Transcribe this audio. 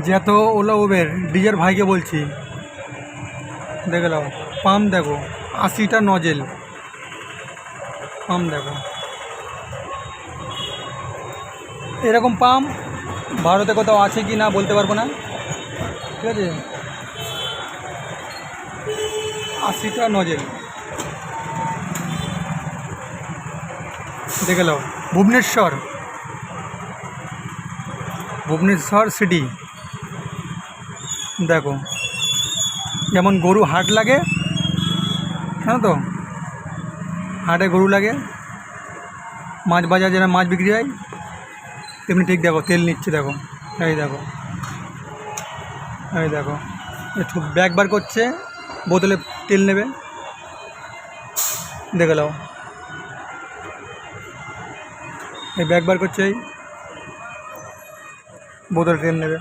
যত OLA Uber ডিজের ভাইকে বলছি, দেখে নাও পাম্প দেখো, 80টা নজেল পাম্প দেখো। এরকম পাম্প ভারতে কোথাও আছে কি না বলতে পারবো না, ঠিক আছে। 80টা নজেল দেখে নাও। ভুবনেশ্বর সিটি দেখো, যেমন গরু হাট লাগে, জানো তো, হাটে গরু লাগে, মাছ বাজার যেন মাছ বিক্রি হয়, তেমনি ঠিক দেখো তেল নিচ্ছে দেখো, এই দেখো, এই দেখো একটু ব্যাগ বার করছে, বোতলে তেল নেবে, দেখে নাও, এই ব্যাগ বার করছে, এই বোতলে তেল নেবে।